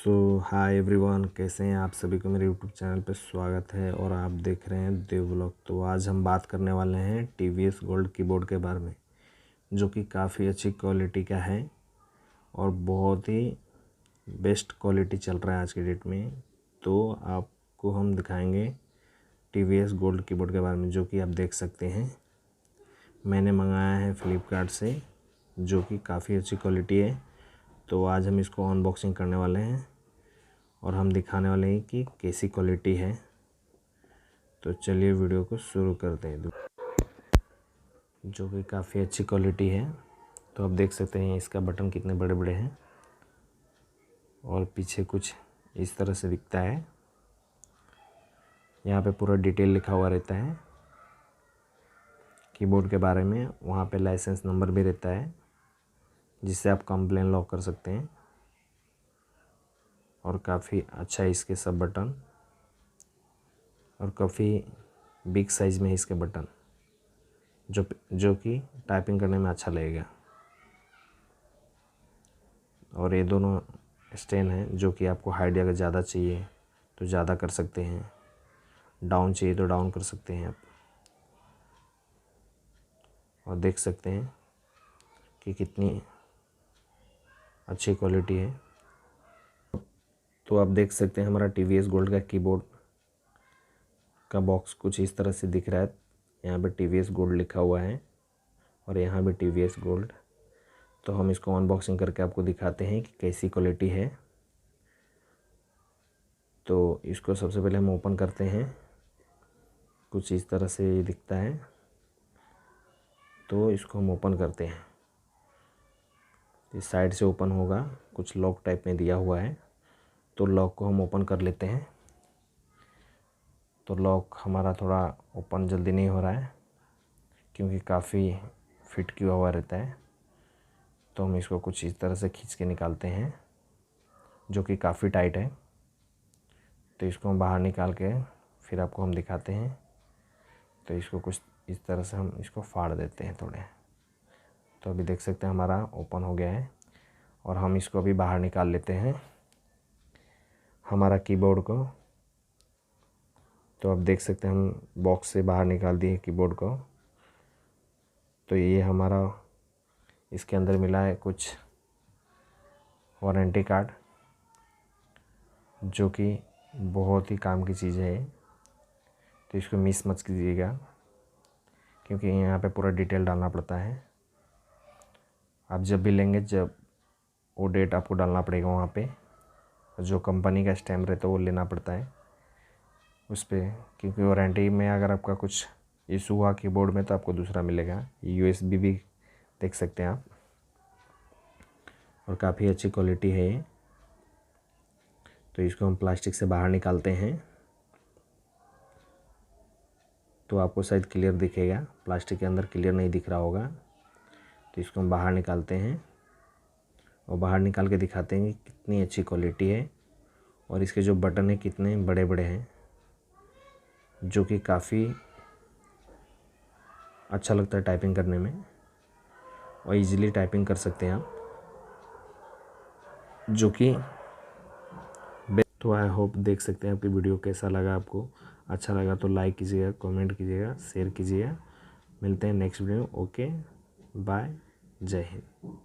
सो hi everyone, कैसे हैं आप सभी को मेरे यूट्यूब चैनल पे स्वागत है और आप देख रहे हैं देव व्लॉग। तो आज हम बात करने वाले हैं टीवीएस गोल्ड कीबोर्ड के बारे में, जो कि काफ़ी अच्छी क्वालिटी का है और बहुत ही बेस्ट क्वालिटी चल रहा है आज की डेट में। तो आपको हम दिखाएंगे टीवीएस गोल्ड कीबोर्ड के बारे में, जो कि आप देख सकते हैं। मैंने मंगाया है फ्लिपकार्ट से, जो कि काफ़ी अच्छी क्वालिटी है। तो आज हम इसको अनबॉक्सिंग करने वाले हैं और हम दिखाने वाले हैं कि कैसी क्वालिटी है। तो चलिए वीडियो को शुरू करते हैं, जो कि काफ़ी अच्छी क्वालिटी है। तो आप देख सकते हैं इसका बटन कितने बड़े बड़े हैं और पीछे कुछ इस तरह से दिखता है। यहाँ पे पूरा डिटेल लिखा हुआ रहता है कीबोर्ड के बारे में। वहाँ पे लाइसेंस नंबर भी रहता है, जिससे आप कंप्लेन लॉक कर सकते हैं। और काफ़ी अच्छा है इसके सब बटन, और काफ़ी बिग साइज़ में है इसके बटन, जो कि टाइपिंग करने में अच्छा लगेगा। और ये दोनों स्टैंड हैं, जो कि आपको हाइट अगर ज़्यादा चाहिए तो ज़्यादा कर सकते हैं, डाउन चाहिए तो डाउन कर सकते हैं आप। और देख सकते हैं कि कितनी अच्छी क्वालिटी है। तो आप देख सकते हैं हमारा टीवीएस गोल्ड का कीबोर्ड का बॉक्स कुछ इस तरह से दिख रहा है। यहाँ पे टीवीएस गोल्ड लिखा हुआ है और यहाँ भी टीवीएस गोल्ड। तो हम इसको अनबॉक्सिंग करके आपको दिखाते हैं कि कैसी क्वालिटी है। तो इसको सबसे पहले हम ओपन करते हैं। कुछ इस तरह से ये दिखता है। तो इसको हम ओपन करते हैं। इस साइड से ओपन होगा, कुछ लॉक टाइप में दिया हुआ है। तो लॉक को हम ओपन कर लेते हैं। तो लॉक हमारा थोड़ा ओपन जल्दी नहीं हो रहा है, क्योंकि काफ़ी फिट किया हुआ रहता है। तो हम इसको कुछ इस तरह से खींच के निकालते हैं, जो कि काफ़ी टाइट है। तो इसको हम बाहर निकाल के फिर आपको हम दिखाते हैं। तो इसको कुछ इस तरह से हम इसको फाड़ देते हैं थोड़े। तो अभी देख सकते हैं हमारा ओपन हो गया है। और हम इसको अभी बाहर निकाल लेते हैं हमारा कीबोर्ड को। तो आप देख सकते हैं हम बॉक्स से बाहर निकाल दिए कीबोर्ड को। तो ये हमारा इसके अंदर मिला है कुछ वारंटी कार्ड, जो कि बहुत ही काम की चीज़ है। तो इसको मिस मत कीजिएगा, क्योंकि यहाँ पे पूरा डिटेल डालना पड़ता है। आप जब भी लेंगे, जब वो डेट आपको डालना पड़ेगा वहाँ पे। जो कंपनी का स्टैम्प रहता है वो लेना पड़ता है उस पर, क्योंकि वारंटी में अगर आपका कुछ इशू हुआ कीबोर्ड में तो आपको दूसरा मिलेगा। यूएसबी भी देख सकते हैं आप, और काफ़ी अच्छी क्वालिटी है ये। तो इसको हम प्लास्टिक से बाहर निकालते हैं। तो आपको शायद क्लियर दिखेगा, प्लास्टिक के अंदर क्लियर नहीं दिख रहा होगा। तो इसको हम बाहर निकालते हैं और बाहर निकाल के दिखाते हैं कि कितनी अच्छी क्वालिटी है। और इसके जो बटन है कितने बड़े बड़े हैं, जो कि काफ़ी अच्छा लगता है टाइपिंग करने में, और इजीली टाइपिंग कर सकते हैं आप, जो कि तो आई होप देख सकते हैं आपकी वीडियो कैसा लगा। आपको अच्छा लगा तो लाइक कीजिएगा, कमेंट कीजिएगा, शेयर कीजिएगा। मिलते हैं नेक्स्ट वीडियो में। ओके बाय, जय हिंद।